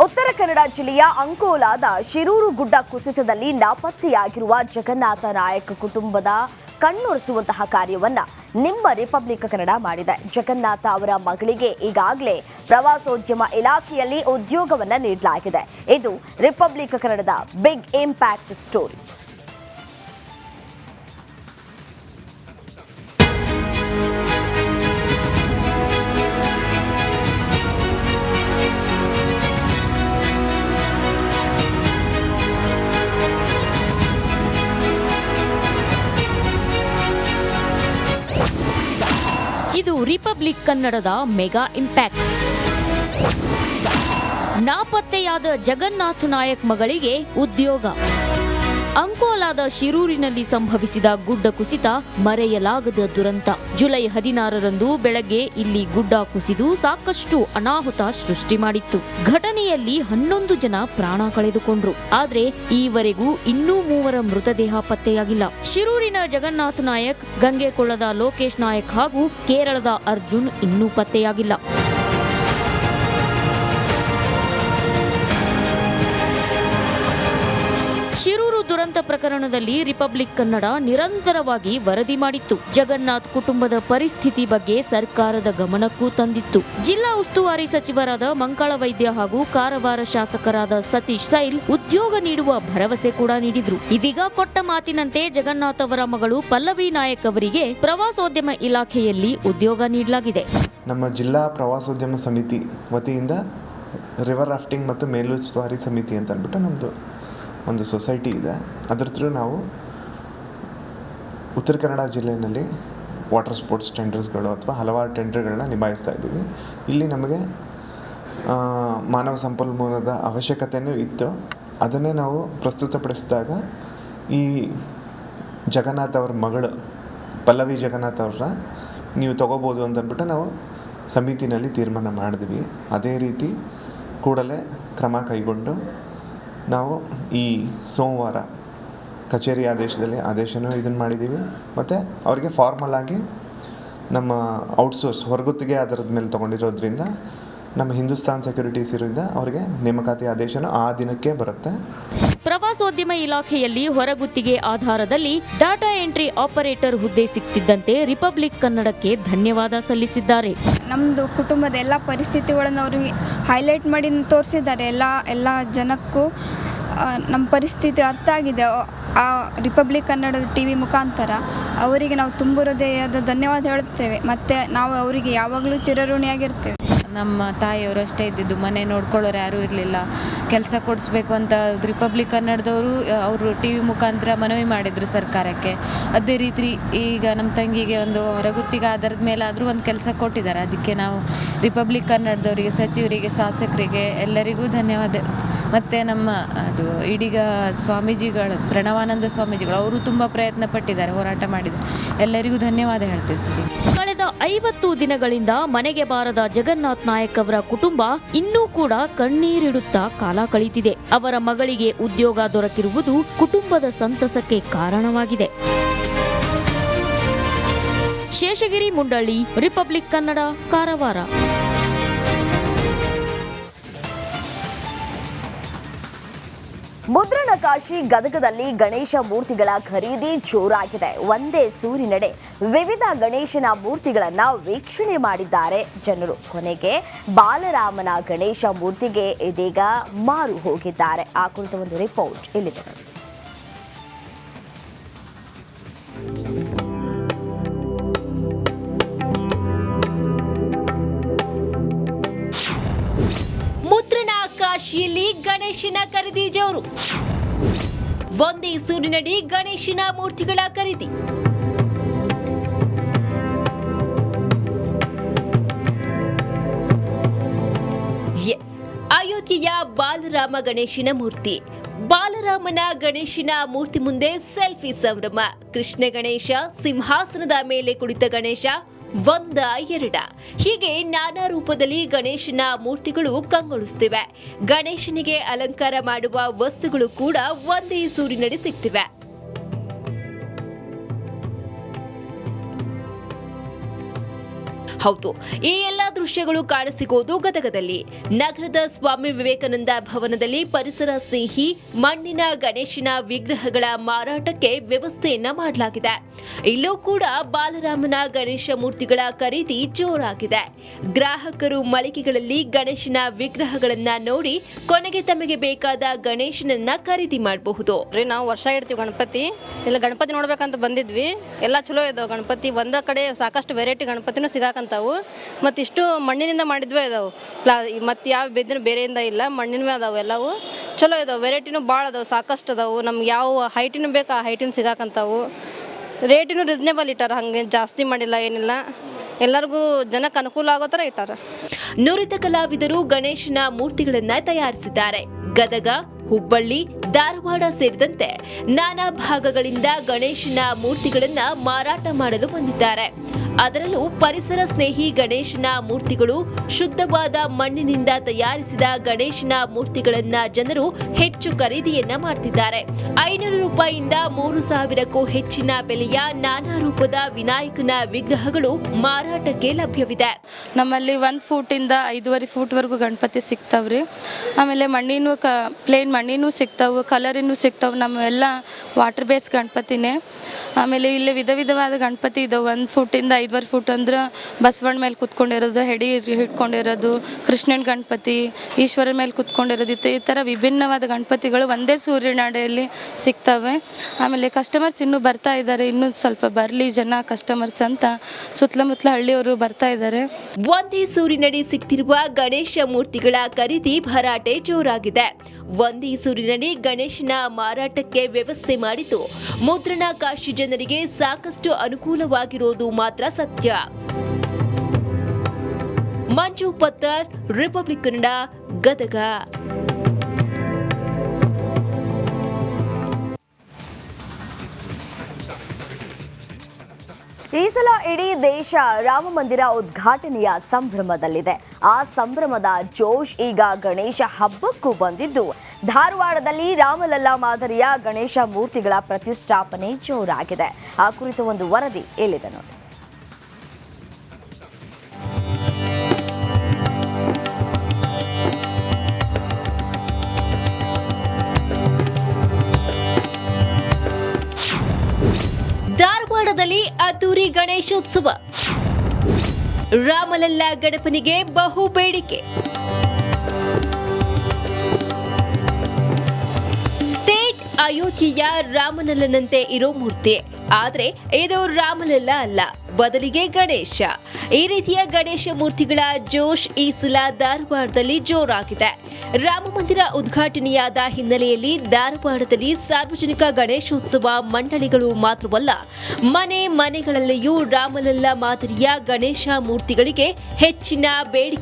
ಉತ್ತರ ಕನ್ನಡ ಜಿಲ್ಲೆಯ ಅಂಕೋಲಾದ ಶಿರೂರು ಗುಡ್ಡ ಕುಸಿತದಲ್ಲಿ ನಾಪತ್ತೆಯಾಗಿರುವ ಜಗನ್ನಾಥ ನಾಯಕ್ ಕುಟುಂಬದ ಕಣ್ಣೊರೆಸುವಂತಹ ಕಾರ್ಯವನ್ನ ನಿಮ್ಮ ರಿಪಬ್ಲಿಕ್ ಕನ್ನಡ ಮಾಡಿದೆ. ಜಗನ್ನಾಥ ಅವರ ಮಗಳಿಗೆ ಈಗಾಗಲೇ ಪ್ರವಾಸೋದ್ಯಮ ಇಲಾಖೆಯಲ್ಲಿ ಉದ್ಯೋಗವನ್ನ ನೀಡಲಾಗಿದೆ. ಇದು ರಿಪಬ್ಲಿಕ್ ಕನ್ನಡದ ಬಿಗ್ ಇಂಪ್ಯಾಕ್ಟ್ ಸ್ಟೋರಿ. ಇದು ರಿಪಬ್ಲಿಕ್ ಕನ್ನಡದ ಮೆಗಾ ಇಂಪ್ಯಾಕ್ಟ್. ನಾಪತ್ತೆಯಾದ ಜಗನ್ನಾಥ ನಾಯಕ್ ಮಗಳಿಗೆ ಉದ್ಯೋಗ. ಅಂಕೋಲಾದ ಶಿರೂರಿನಲ್ಲಿ ಸಂಭವಿಸಿದ ಗುಡ್ಡ ಕುಸಿತ ಮರೆಯಲಾಗದ ದುರಂತ. ಜುಲೈ 16ರಂದು ಬೆಳಗ್ಗೆ ಇಲ್ಲಿ ಗುಡ್ಡ ಕುಸಿದು ಸಾಕಷ್ಟು ಅನಾಹುತ ಸೃಷ್ಟಿ ಮಾಡಿತ್ತು. ಘಟನೆಯಲ್ಲಿ 11 ಜನ ಪ್ರಾಣ ಕಳೆದುಕೊಂಡ್ರು. ಆದ್ರೆ ಈವರೆಗೂ ಇನ್ನೂ 3 ಮೃತದೇಹ ಪತ್ತೆಯಾಗಿಲ್ಲ. ಶಿರೂರಿನ ಜಗನ್ನಾಥ ನಾಯಕ್, ಗಂಗೆಕೊಳ್ಳದ ಲೋಕೇಶ್ ನಾಯಕ್ ಹಾಗೂ ಕೇರಳದ ಅರ್ಜುನ್ ಇನ್ನೂ ಪತ್ತೆಯಾಗಿಲ್ಲ. ಶಿರೂರು ದುರಂತ ಪ್ರಕರಣದಲ್ಲಿ ರಿಪಬ್ಲಿಕ್ ಕನ್ನಡ ನಿರಂತರವಾಗಿ ವರದಿ ಮಾಡಿತ್ತು. ಜಗನ್ನಾಥ್ ಕುಟುಂಬದ ಪರಿಸ್ಥಿತಿ ಬಗ್ಗೆ ಸರ್ಕಾರದ ಗಮನಕ್ಕೂ ತಂದಿತ್ತು. ಜಿಲ್ಲಾ ಉಸ್ತುವಾರಿ ಸಚಿವರಾದ ಮಂಕಾಳ ವೈದ್ಯ ಹಾಗೂ ಕಾರವಾರ ಶಾಸಕರಾದ ಸತೀಶ್ ಸೈಲ್ ಉದ್ಯೋಗ ನೀಡುವ ಭರವಸೆ ಕೂಡ ನೀಡಿದ್ರು. ಇದೀಗ ಕೊಟ್ಟ ಮಾತಿನಂತೆ ಜಗನ್ನಾಥ್ ಅವರ ಮಗಳು ಪಲ್ಲವಿ ನಾಯಕ್ ಅವರಿಗೆ ಪ್ರವಾಸೋದ್ಯಮ ಇಲಾಖೆಯಲ್ಲಿ ಉದ್ಯೋಗ ನೀಡಲಾಗಿದೆ. ನಮ್ಮ ಜಿಲ್ಲಾ ಪ್ರವಾಸೋದ್ಯಮ ಸಮಿತಿ ವತಿಯಿಂದ ರಿವರ್ ರಾಫ್ಟಿಂಗ್ ಮತ್ತು ಮೇಲುಸ್ತುವಾರಿ ಸಮಿತಿ ಅಂತ ಅಂದ್ಬಿಟ್ಟು ನಮ್ಮದು ಒಂದು ಸೊಸೈಟಿ ಇದೆ. ಅದರ ಥ್ರೂ ನಾವು ಉತ್ತರ ಕನ್ನಡ ಜಿಲ್ಲೆಯಲ್ಲಿ ವಾಟರ್ ಸ್ಪೋರ್ಟ್ಸ್ ಟೆಂಡರ್ಸ್ಗಳು ಅಥವಾ ಹಲವಾರು ಟೆಂಡರ್ಗಳನ್ನ ನಿಭಾಯಿಸ್ತಾ ಇದ್ದೀವಿ. ಇಲ್ಲಿ ನಮಗೆ ಮಾನವ ಸಂಪನ್ಮೂಲದ ಅವಶ್ಯಕತೆಯೂ ಇತ್ತು. ಅದನ್ನೇ ನಾವು ಪ್ರಸ್ತುತಪಡಿಸಿದಾಗ ಈ ಜಗನ್ನಾಥ್ ಅವರ ಮಗಳು ಪಲ್ಲವಿ ಜಗನ್ನಾಥ್ ಅವ್ರನ್ನ ನೀವು ತೊಗೋಬೋದು ಅಂತಂದ್ಬಿಟ್ಟು ನಾವು ಸಮಿತಿನಲ್ಲಿ ತೀರ್ಮಾನ ಮಾಡಿದ್ವಿ. ಅದೇ ರೀತಿ ಕೂಡಲೇ ಕ್ರಮ ಕೈಗೊಂಡು ನಾವು ಈ ಸೋಮವಾರ ಕಚೇರಿ ಆದೇಶನೂ ಇದನ್ನು ಮಾಡಿದ್ದೀವಿ. ಮತ್ತು ಅವರಿಗೆ ಫಾರ್ಮಲ್ ಆಗಿ ನಮ್ಮ ಔಟ್ಸೋರ್ಸ್ ಹೊರಗುತ್ತಿಗೆ ಅದರದ ಮೇಲೆ ತೊಗೊಂಡಿರೋದ್ರಿಂದ ನಮ್ಮ ಹಿಂದೂಸ್ತಾನ್ ಸೆಕ್ಯೂರಿಟೀಸ್ ಇರೋದ್ರಿಂದ ಅವರಿಗೆ ನೇಮಕಾತಿ ಆದೇಶನೂ ಆ ದಿನಕ್ಕೆ ಬರುತ್ತೆ. ಪ್ರವಾಸೋದ್ಯಮ ಇಲಾಖೆಯಲ್ಲಿ ಹೊರಗುತ್ತಿಗೆ ಆಧಾರದಲ್ಲಿ ಡಾಟಾ ಎಂಟ್ರಿ ಆಪರೇಟರ್ ಹುದ್ದೆ ಸಿಕ್ತಿದ್ದಂತೆ ರಿಪಬ್ಲಿಕ್ ಕನ್ನಡಕ್ಕೆ ಧನ್ಯವಾದ ಸಲ್ಲಿಸಿದ್ದಾರೆ. ನಮ್ಮದು ಕುಟುಂಬದ ಎಲ್ಲ ಪರಿಸ್ಥಿತಿಗಳನ್ನು ಅವರಿಗೆ ಹೈಲೈಟ್ ಮಾಡಿ ತೋರಿಸಿದ್ದಾರೆ. ಎಲ್ಲ ಜನಕ್ಕೂ ನಮ್ಮ ಪರಿಸ್ಥಿತಿ ಅರ್ಥ ಆಗಿದೆ. ಆ ರಿಪಬ್ಲಿಕ್ ಕನ್ನಡದ TV ಮುಖಾಂತರ ಅವರಿಗೆ ನಾವು ತುಂಬ ಹೃದಯದ ಧನ್ಯವಾದ ಹೇಳುತ್ತೇವೆ. ಮತ್ತು ನಾವು ಅವರಿಗೆ ಯಾವಾಗಲೂ ಚಿರಋಣಿಯಾಗಿರ್ತೇವೆ. ನಮ್ಮ ತಾಯಿಯವರು ಅಷ್ಟೇ ಇದ್ದಿದ್ದು, ಮನೆ ನೋಡ್ಕೊಳ್ಳೋರು ಯಾರೂ ಇರಲಿಲ್ಲ. ಕೆಲಸ ಕೊಡಿಸ್ಬೇಕು ಅಂತ ರಿಪಬ್ಲಿಕ್ ಕನ್ನಡದವರು ಅವರು TV ಮುಖಾಂತರ ಮನವಿ ಮಾಡಿದರು ಸರ್ಕಾರಕ್ಕೆ. ಅದೇ ರೀತಿ ಈಗ ನಮ್ಮ ತಂಗಿಗೆ ಒಂದು ಹೊರಗುತ್ತಿಗೆ ಆಧಾರದ ಮೇಲಾದರೂ ಒಂದು ಕೆಲಸ ಕೊಟ್ಟಿದ್ದಾರೆ. ಅದಕ್ಕೆ ನಾವು ರಿಪಬ್ಲಿಕ್ ಕನ್ನಡದವರಿಗೆ, ಸಚಿವರಿಗೆ, ಶಾಸಕರಿಗೆ ಎಲ್ಲರಿಗೂ ಧನ್ಯವಾದ. ಮತ್ತು ನಮ್ಮ ಅದು ಇದೀಗ ಸ್ವಾಮೀಜಿಗಳು, ಪ್ರಣವಾನಂದ ಸ್ವಾಮೀಜಿಗಳು, ಅವರು ತುಂಬ ಪ್ರಯತ್ನ ಪಟ್ಟಿದ್ದಾರೆ, ಹೋರಾಟ ಮಾಡಿದ್ದಾರೆ. ಎಲ್ಲರಿಗೂ ಧನ್ಯವಾದ ಹೇಳ್ತೀವಿ ಸರ್. ಕಳೆದ 50 ದಿನಗಳಿಂದ ಮನೆಗೆ ಬಾರದ ಜಗನ್ನಾಥ್ ನಾಯಕ್ ಅವರ ಕುಟುಂಬ ಇನ್ನೂ ಕೂಡ ಕಣ್ಣೀರಿಡುತ್ತಾ ಕಾಲ ಕಳೆಯುತ್ತಿದೆ. ಅವರ ಮಗಳಿಗೆ ಉದ್ಯೋಗ ದೊರಕಿರುವುದು ಕುಟುಂಬದ ಸಂತಸಕ್ಕೆ ಕಾರಣವಾಗಿದೆ. ಶೇಷಗಿರಿ ಮುಂಡಳ್ಳಿ, ರಿಪಬ್ಲಿಕ್ ಕನ್ನಡ, ಕಾರವಾರ. ಮುದ್ರಣಕಾಶಿ ಗದಗದಲ್ಲಿ ಗಣೇಶ ಮೂರ್ತಿಗಳ ಖರೀದಿ ಜೋರಾಗಿದೆ. ಒಂದೇ ಸೂರಿನಡೆ ವಿವಿಧ ಗಣೇಶನ ಮೂರ್ತಿಗಳನ್ನ ವೀಕ್ಷಣೆ ಮಾಡಿದ್ದಾರೆ ಜನರು. ಕೊನೆಗೆ ಬಾಲರಾಮನ ಗಣೇಶ ಮೂರ್ತಿಗೆ ಇದೀಗ ಮಾರು ಹೋಗಿದ್ದಾರೆ. ಆ ಕುರಿತ ಒಂದು ರಿಪೋರ್ಟ್ ಇಲ್ಲಿದೆ. ಮುದ್ರಣಕಾಶಿಯಲ್ಲಿ ಗಣೇಶನ ಖರೀದಿ ಜೋರು. ಒಂದೇ ಸೂರಿನಡಿ ಗಣೇಶನ ಮೂರ್ತಿಗಳ ಖರೀದಿ. ಅಯೋಧ್ಯೆಯ ಬಾಲರಾಮ ಗಣೇಶನ ಮೂರ್ತಿ. ಬಾಲರಾಮನ ಗಣೇಶನ ಮೂರ್ತಿ ಮುಂದೆ ಸೆಲ್ಫಿ ಸಂಭ್ರಮ. ಕೃಷ್ಣ ಗಣೇಶ, ಸಿಂಹಾಸನದ ಮೇಲೆ ಕುಳಿತ ಗಣೇಶ, 1, 2 ಹೀಗೆ ನಾನಾ ರೂಪದಲ್ಲಿ ಗಣೇಶನ ಮೂರ್ತಿಗಳು ಕಂಗೊಳಿಸುತ್ತಿವೆ. ಗಣೇಶನಿಗೆ ಅಲಂಕಾರ ಮಾಡುವ ವಸ್ತುಗಳು ಕೂಡ ಒಂದೇ ಸೂರಿನಡಿ ಸಿಗ್ತಿವೆ. ಹೌದು, ಈ ಎಲ್ಲ ದೃಶ್ಯಗಳು ಕಾಣಸಿಗೋದು ಗದಗದಲ್ಲಿ. ನಗರದ ಸ್ವಾಮಿ ವಿವೇಕಾನಂದ ಭವನದಲ್ಲಿ ಪರಿಸರ ಸ್ನೇಹಿ ಮಣ್ಣಿನ ಗಣೇಶನ ವಿಗ್ರಹಗಳ ಮಾರಾಟಕ್ಕೆ ವ್ಯವಸ್ಥೆಯನ್ನ ಮಾಡಲಾಗಿದೆ. ಇಲ್ಲೂ ಕೂಡ ಬಾಲರಾಮನ ಗಣೇಶ ಮೂರ್ತಿಗಳ ಖರೀದಿ ಜೋರಾಗಿದೆ. ಗ್ರಾಹಕರು ಮಳಿಗೆಗಳಲ್ಲಿ ಗಣೇಶನ ವಿಗ್ರಹಗಳನ್ನ ನೋಡಿ ಕೊನೆಗೆ ತಮಗೆ ಬೇಕಾದ ಗಣೇಶನನ್ನ ಖರೀದಿ ಮಾಡಬಹುದು. ನಾವು ವರ್ಷ ಇಡ್ತೀವಿ ಗಣಪತಿ. ಇಲ್ಲ ಗಣಪತಿ ನೋಡ್ಬೇಕಂತ ಬಂದಿದ್ವಿ. ಎಲ್ಲ ಚಲೋ ಇದಾವೆ ಗಣಪತಿ. ಒಂದ ಕಡೆ ಸಾಕಷ್ಟು ವೆರೈಟಿ ಗಣಪತಿನೂ ಸಿಗಾಕಂತಾವು. ಮತ್ತು ಇಷ್ಟು ಮಣ್ಣಿನಿಂದ ಮಾಡಿದ್ವೇ ಇದಾವೆ. ಮತ್ತು ಯಾವ ಬೇದಿನ ಬೇರೆಯಿಂದ ಇಲ್ಲ, ಮಣ್ಣಿನವೇ ಅದಾವೆ. ಎಲ್ಲವು ಚಲೋ ಇದಾವೆ. ವೆರೈಟಿನೂ ಭಾಳ ಅದಾವೆ, ಸಾಕಷ್ಟು ಅದಾವೆ. ನಮ್ಗೆ ಯಾವ ಹೈಟಿನೂ ಬೇಕು ಆ ಹೈಟಿನೂ ಸಿಗಾಕಂತಾವು. ರೇಟಿನೂ ರೀಸನೇಬಲ್ ಇಟ್ಟಾರ, ಹಾಗೆ ಜಾಸ್ತಿ ಮಾಡಿಲ್ಲ ಏನಿಲ್ಲ. ಎಲ್ಲರಿಗೂ ಜನಕ್ಕೆ ಅನುಕೂಲ ಆಗೋ ಥರ ಇಟ್ಟಾರ. ನುರಿತ ಕಲಾವಿದರು ಗಣೇಶನ ಮೂರ್ತಿಗಳನ್ನ ತಯಾರಿಸಿದ್ದಾರೆ. ಗದಗ, ಹುಬ್ಬಳ್ಳಿ, ಧಾರವಾಡ ಸೇರಿದಂತೆ ನಾನಾ ಭಾಗಗಳಿಂದ ಗಣೇಶನ ಮೂರ್ತಿಗಳನ್ನ ಮಾರಾಟ ಮಾಡಲು ಬಂದಿದ್ದಾರೆ. ಅದರಲ್ಲೂ ಪರಿಸರ ಸ್ನೇಹಿ ಗಣೇಶನ ಮೂರ್ತಿಗಳು, ಶುದ್ಧವಾದ ಮಣ್ಣಿನಿಂದ ತಯಾರಿಸಿದ ಗಣೇಶನ ಮೂರ್ತಿಗಳನ್ನ ಜನರು ಹೆಚ್ಚು ಖರೀದಿಯನ್ನ ಮಾಡ್ತಿದ್ದಾರೆ. 500 ರೂಪಾಯಿಯಿಂದ 3,000ಕ್ಕೂ ಹೆಚ್ಚಿನ ಬೆಲೆಯ ನಾನಾ ರೂಪದ ವಿನಾಯಕನ ವಿಗ್ರಹಗಳು ಮಾರಾಟಕ್ಕೆ ಲಭ್ಯವಿದೆ. ನಮ್ಮಲ್ಲಿ 1 ಫೂಟಿಂದ 5.5 ಫೂಟ್ವರೆಗೂ ಗಣಪತಿ ಸಿಗ್ತಾವ್ರಿ. ಆಮೇಲೆ ಮಣ್ಣಿನೂ ಪ್ಲೇನ್ ಮಣ್ಣಿನೂ ಸಿಗ್ತಾವೆ, ಕಲರಿನೂ ಸಿಗ್ತಾವೆ. ನಮ್ಮೆಲ್ಲ ವಾಟರ್ ಬೇಸ್ ಗಣಪತಿನೇ. ಆಮೇಲೆ ಇಲ್ಲಿ ವಿಧವಾದ ಗಣಪತಿ ಇದಾವೆ. 1 ಫೂಟಿಂದ 5.5 ಫೂಟ್ ಅಂದ್ರೆ ಬಸವಣ್ಣ ಮೇಲೆ ಕುತ್ಕೊಂಡಿರೋದು, ಹೆಡಿ ಹಿಡ್ಕೊಂಡಿರೋದು, ಕೃಷ್ಣನ ಗಣಪತಿ, ಈಶ್ವರ ಮೇಲೆ ಕುತ್ಕೊಂಡಿರೋದು, ಈ ಥರ ವಿಭಿನ್ನವಾದ ಗಣಪತಿಗಳು ಒಂದೇ ಸೂರ್ಯನಾಡೆಯಲ್ಲಿ ಸಿಗ್ತವೆ. ಆಮೇಲೆ ಕಸ್ಟಮರ್ಸ್ ಇನ್ನೂ ಬರ್ತಾ ಇದ್ದಾರೆ. ಇನ್ನೂ ಸ್ವಲ್ಪ ಬರಲಿ ಜನ ಕಸ್ಟಮರ್ಸ್ ಅಂತ ಸುತ್ತಮುತ್ತಲ ಹಳ್ಳಿಯವರು ಬರ್ತಾ ಇದ್ದಾರೆ. ಒಂದೇ ಸೂರಿನಡಿ ಸಿಗ್ತಿರುವ ಗಣೇಶ ಮೂರ್ತಿಗಳ ಖರೀದಿ ಭರಾಟೆ ಜೋರಾಗಿದೆ. ಒಂದೇ ಸೂರಿನಡಿ ಗಣೇಶನ ಮಾರಾಟಕ್ಕೆ ವ್ಯವಸ್ಥೆ ಮಾಡಿದ್ದು ಮುದ್ರಣ ಕಾಶಿ ಜನರಿಗೆ ಸಾಕಷ್ಟು ಅನುಕೂಲವಾಗಿರೋದು ಮಾತ್ರ ಸತ್ಯ. ಮಂಜು ಪತ್ತರ್, ರಿಪಬ್ಲಿಕ್ ಕನ್ನಡ, ಗದಗ. ಈ ಸಲ ಇಡೀ ದೇಶ ರಾಮ ಮಂದಿರ ಉದ್ಘಾಟನೆಯ ಸಂಭ್ರಮದಲ್ಲಿದೆ. ಆ ಸಂಭ್ರಮದ ಜೋಶ್ ಈಗ ಗಣೇಶ ಹಬ್ಬಕ್ಕೂ ಬಂದಿದ್ದು, ಧಾರವಾಡದಲ್ಲಿ ರಾಮಲಲ್ಲಾ ಮಾದರಿಯ ಗಣೇಶ ಮೂರ್ತಿಗಳ ಪ್ರತಿಷ್ಠಾಪನೆ ಜೋರಾಗಿದೆ. ಆ ಕುರಿತು ಒಂದು ವರದಿ ಇಲ್ಲಿದೆ ನೋಡಿ. ಧಾರವಾಡದಲ್ಲಿ ಅದ್ದೂರಿ ಗಣೇಶೋತ್ಸವ. ರಾಮಲಲ್ಲಾ ಗಣಪನಿಗೆ ಬಹು ಬೇಡಿಕೆ. ತೇಟ್ ಅಯೋಧ್ಯೆಯ ರಾಮಲಲ್ಲನಂತೆ ಇರೋ ಮೂರ್ತಿ, ಆದ್ರೆ ಇದು ರಾಮಲಲ್ಲಾ ಅಲ್ಲ, ಬದಲಿಗೆ ಗಣೇಶ. ಈ ರೀತಿಯ ಗಣೇಶ ಮೂರ್ತಿಗಳ ಜೋಶ್ ಈ ಸಲ ಧಾರವಾಡದಲ್ಲಿ ಜೋರಾಗಿದೆ. ರಾಮ ಮಂದಿರ ಉದ್ಘಾಟನೆಯಾದ ಹಿನ್ನೆಲೆಯಲ್ಲಿ ಧಾರವಾಡದಲ್ಲಿ ಸಾರ್ವಜನಿಕ ಗಣೇಶೋತ್ಸವ ಮಂಡಳಿಗಳು ಮಾತ್ರವಲ್ಲ, ಮನೆಗಳಲ್ಲಿಯೂ ರಾಮಲಲ್ಲಾ ಮಾದರಿಯ ಗಣೇಶ ಮೂರ್ತಿಗಳಿಗೆ ಹೆಚ್ಚಿನ ಬೇಡಿಕೆ